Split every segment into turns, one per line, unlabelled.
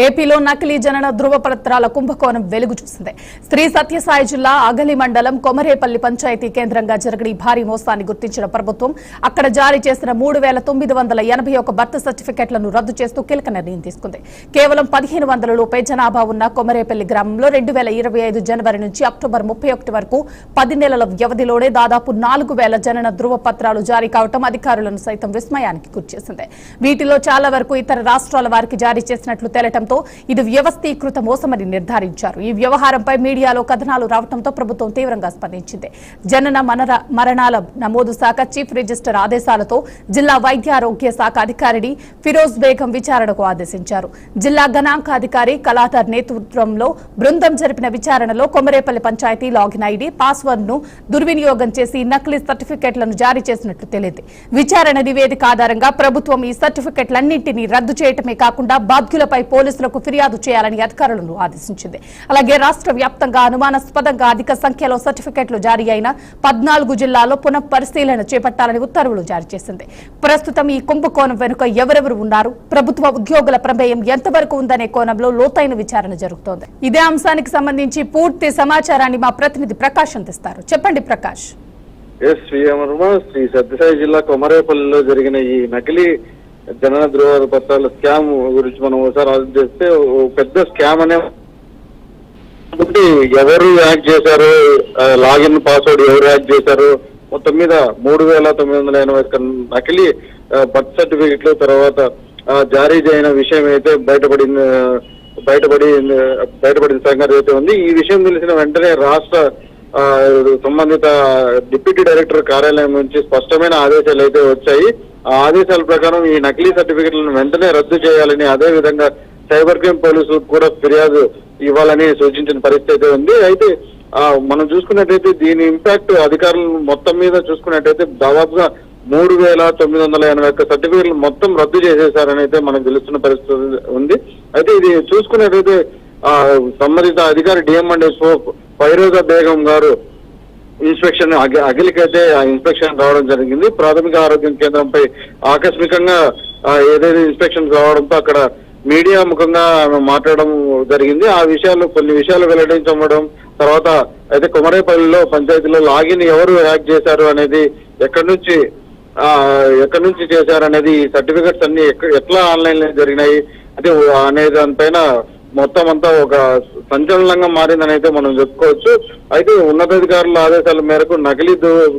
ఏపీలో నకిలీ జనన ధృవపత్రాల కుంభకోణం వెలుగు చూసింది. శ్రీ సత్యసాయి జిల్లా అగలి మండలం కొమరేపల్లి పంచాయతీ కేంద్రంగా జరిగిన భారీ మోసాన్ని గుర్తించిన ప్రభుత్వం అక్కడ జారీ చేసిన 3981 బర్త్ సర్టిఫికెట్లను రద్దు చేస్తూ కీలక నిర్ణయం తీసుకుంది. కేవలం 1500 లోపే జనాభా ఉన్న కొమరేపల్లి గ్రామంలో 2025 జనవరి నుంచి అక్టోబర్ 31 వరకు 10 నెలల వ్యవధిలోనే దాదాపు 4000 జనన ధృవపత్రాలు జారీ కావడం అధికారులను సైతం విస్మయానికి గురిచేసింది. వీటిలో చాలా వరకు ఇతర రాష్ట్రాల వారికి జారీ చేసినట్లు తేలటం ఇది వ్యవస్థీకృత మోసమని నిర్ధారించారు. ఈ వ్యవహారంపై మీడియాలో కథనాలు రావడంతో ప్రభుత్వం తీవ్రంగా స్పందించింది. జనన మరణాల నమోదు శాఖ చీఫ్ రిజిస్టర్ ఆదేశాలతో జిల్లా వైద్య ఆరోగ్య శాఖ అధికారిని ఫిరోజ్ బేగం విచారణకు ఆదేశించారు. జిల్లా గణాంకాధికారి కళాధర్ నేతృత్వంలో బృందం జరిపిన విచారణలో కొమరేపల్లి పంచాయతీ లాగిన్ ఐడి పాస్వర్డ్ ను దుర్వినియోగం చేసి నకిలీ సర్టిఫికెట్లను జారీ చేసినట్లు తెలిపింది. విచారణ నివేదిక ఆధారంగా ప్రభుత్వం ఈ సర్టిఫికెట్లన్నింటినీ రద్దు చేయటమే కాకుండా బాధ్యులపై పోలీసులకు ఫిర్యాదు చేయాలని అధికారులను ఆదేశించింది. అలాగే రాష్ట్ర వ్యాప్తంగా అనుమానాస్పదంగా అధిక సంఖ్యలో సర్టిఫికెట్లు జారీ అయిన 14 జిల్లాల్లో పునః పరిశీలన చేపట్టాలని ఉత్తర్వులు జారీ చేసింది. ప్రస్తుతం ఈ కుంభకోణం వెనుక ఎవరెవరు ఉన్నారు, ప్రభుత్వ ఉద్యోగుల ప్రమేయం ఎంతవరకు ఉందనే కోణంలో లోతైన విచారణ జరుగుతోంది. ఇదే అంశానికి సంబంధించి పూర్తి సమాచారాన్ని మా ప్రతినిధి ప్రకాష్ అందిస్తారు. చెప్పండి ప్రకాష్.
శ్రీ సత్యసాయి జిల్లా కొమరేపల్లిలో జరిగిన ఈ నకిలీ జనన ధృవపత్రాల స్కామ్ గురించి మనం ఒకసారి ఆలోచన చేస్తే పెద్ద స్కామ్ అనే ఎవరు యాక్ట్ చేశారు, లాగిన్ పాస్వర్డ్ ఎవరు యాక్ట్ చేశారు, మొత్తం మీద 3981 నకిలీ బర్త్ సర్టిఫికెట్లు తర్వాత జారీ చేయన విషయం అయితే బయటపడిన సంగతి అయితే ఉంది. ఈ విషయం తెలిసిన వెంటనే రాష్ట్ర సంబంధిత డిప్యూటీ డైరెక్టర్ కార్యాలయం నుంచి స్పష్టమైన ఆదేశాలు అయితే వచ్చాయి. ఆ ఆదేశాల ప్రకారం ఈ నకిలీ సర్టిఫికెట్లను వెంటనే రద్దు చేయాలని, అదే విధంగా సైబర్ క్రైమ్ పోలీసులకు కూడా ఫిర్యాదు ఇవ్వాలని సూచించిన పరిస్థితి ఉంది. అయితే మనం చూసుకున్నట్టయితే దీని ఇంపాక్ట్ అధికారులు మొత్తం మీద చూసుకున్నట్టయితే దాదాపుగా 3981 సర్టిఫికెట్లు మొత్తం రద్దు చేసేశారని అయితే మనకు తెలుస్తున్న పరిస్థితి ఉంది. అయితే ఇది చూసుకున్నట్టయితే సంబంధిత అధికారి డిఎంఎండ్ఎస్ఓ ఫైరోజా బేగం గారు ఇన్స్పెక్షన్ అఖిలకైతే ఆ ఇన్స్పెక్షన్ రావడం జరిగింది. ప్రాథమిక ఆరోగ్య కేంద్రంపై ఆకస్మికంగా ఏదైతే ఇన్స్పెక్షన్ రావడంతో అక్కడ మీడియా ముఖంగా ఆమె మాట్లాడడం జరిగింది. ఆ విషయాలు కొన్ని విషయాలు వెల్లడించడం తర్వాత అయితే కొమరేపల్లిలో పంచాయతీలో లాగిన్ ఎవరు హ్యాక్ చేశారు అనేది ఎక్కడి నుంచి చేశారనేది సర్టిఫికెట్స్ అన్ని ఎట్లా ఆన్లైన్ లో జరిగినాయి అంటే అనే దానిపైన మొత్తం అంతా ఒక సంచలనంగా మారిందని అయితే మనం చెప్పుకోవచ్చు. అయితే ఉన్నతాధికారుల ఆదేశాల మేరకు నకిలీ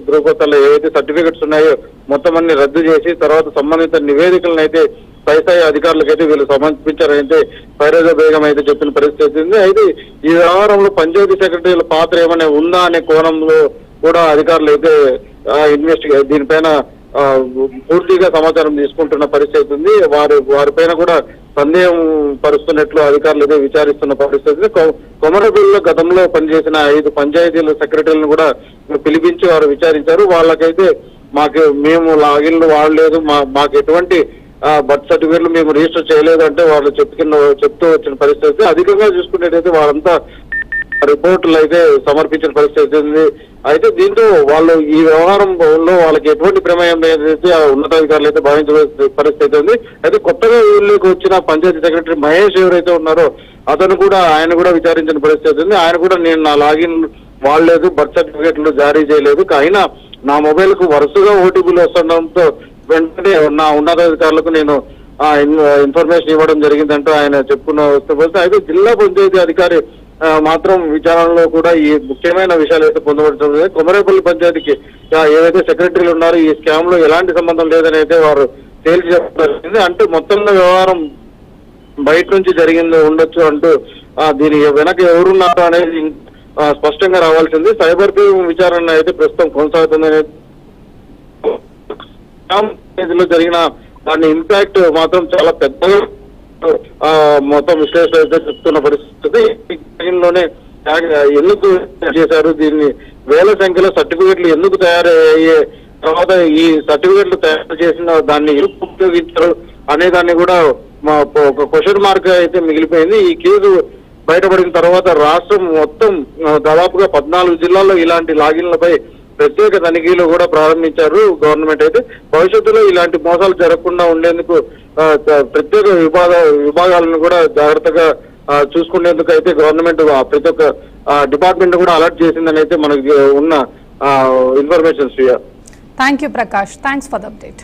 ధృవపత్రాలు ఏవైతే సర్టిఫికెట్స్ ఉన్నాయో మొత్తం అన్ని రద్దు చేసి తర్వాత సంబంధిత నివేదికలను అయితే పై స్థాయి అధికారులకు అయితే వీళ్ళు సమర్పించారని అయితే ఫైరోజా బేగం అయితే చెప్పిన పరిస్థితి ఉంది. అయితే ఈ వ్యవహారంలో పంచాయతీ సెక్రటరీల పాత్ర ఏమైనా ఉందా అనే కోణంలో కూడా అధికారులు అయితే దీనిపైన పూర్తిగా సమాచారం తీసుకుంటున్న పరిస్థితి ఉంది. వారిపైన కూడా సందేహం పరుస్తున్నట్లు అధికారులు అయితే విచారిస్తున్న పరిస్థితి. కొమరపల్లిలో గతంలో పనిచేసిన 5 పంచాయతీల సెక్రటరీలను కూడా పిలిపించి వారు విచారించారు. వాళ్ళకైతే మేము లాగిన్లు వాడలేదు, మాకు ఎటువంటి బర్త్ సర్టిఫికెట్లు మేము రిజిస్టర్ చేయలేదు అంటే వాళ్ళు చెప్తూ వచ్చిన పరిస్థితి. అధికంగా చూసుకునేటైతే వాళ్ళంతా రిపోర్టులు అయితే సమర్పించిన పరిస్థితి ఉంది. అయితే దీంతో వాళ్ళు ఈ వ్యవహారంలో వాళ్ళకి ఎటువంటి ప్రమేయం లేదైతే ఉన్నతాధికారులు అయితే భావించవలసిన పరిస్థితి ఉంది. అయితే కొత్తగా ఊళ్ళోకి వచ్చిన పంచాయతీ సెక్రటరీ మహేష్ ఎవరైతే ఉన్నారో ఆయన కూడా విచారించిన పరిస్థితి ఉంది. ఆయన కూడా నేను నా లాగిన్ వాడలేదు, బర్త్ సర్టిఫికెట్లు జారీ చేయలేదు, అయినా నా మొబైల్ కు వరుసగా ఓటీపీలు వస్తుండడంతో వెంటనే నా ఉన్నతాధికారులకు నేను ఇన్ఫర్మేషన్ ఇవ్వడం జరిగిందంటూ ఆయన చెప్పుకున్న వస్తే అయితే జిల్లా పంచాయతీ అధికారి మాత్రం విచారణలో కూడా ఈ ముఖ్యమైన విషయాలు అయితే పొందబడుతుంది. కొమరేపల్లి పంచాయతీకి ఏవైతే సెక్రటరీలు ఉన్నారో ఈ స్కామ్ లో ఎలాంటి సంబంధం లేదని అయితే వారు తేల్చి చెప్పారు. అంటే మొత్తంలో వ్యవహారం బయట నుంచి జరిగింది ఉండొచ్చు అంటూ దీని వెనక ఎవరున్నారు అనేది స్పష్టంగా రావాల్సింది. సైబర్ క్రైమ్ విచారణ అయితే ప్రస్తుతం కొనసాగుతుంది. జరిగిన దాని ఇంపాక్ట్ మాత్రం చాలా పెద్దగా మొత్తం విశ్లేషణ అయితే చెప్తున్న పరిస్థితి. లోనే ఎందుకు చేశారు, దీన్ని వేల సంఖ్యలో సర్టిఫికెట్లు ఎందుకు తయారయ్యే, తర్వాత ఈ సర్టిఫికెట్లు తయారు చేసిన దాన్ని ఎందుకు ఉపయోగించారు అనే దాన్ని కూడా ఒక క్వశ్చన్ మార్క్ అయితే మిగిలిపోయింది. ఈ కేసు బయటపడిన తర్వాత రాష్ట్రం మొత్తం దాదాపుగా 14 జిల్లాల్లో ఇలాంటి లాగిన్లపై ప్రత్యేక తనిఖీలు కూడా ప్రారంభించారు గవర్నమెంట్. అయితే భవిష్యత్తులో ఇలాంటి మోసాలు జరగకుండా ఉండేందుకు ప్రత్యేక విభాగాలను కూడా జాగ్రత్తగా చూసుకునేందుకు అయితే గవర్నమెంట్ ప్రతి ఒక్క డిపార్ట్మెంట్ కూడా అలర్ట్ చేసిందని అయితే మనకి ఉన్న information. Sriya,
thank you Prakash, thanks for the update.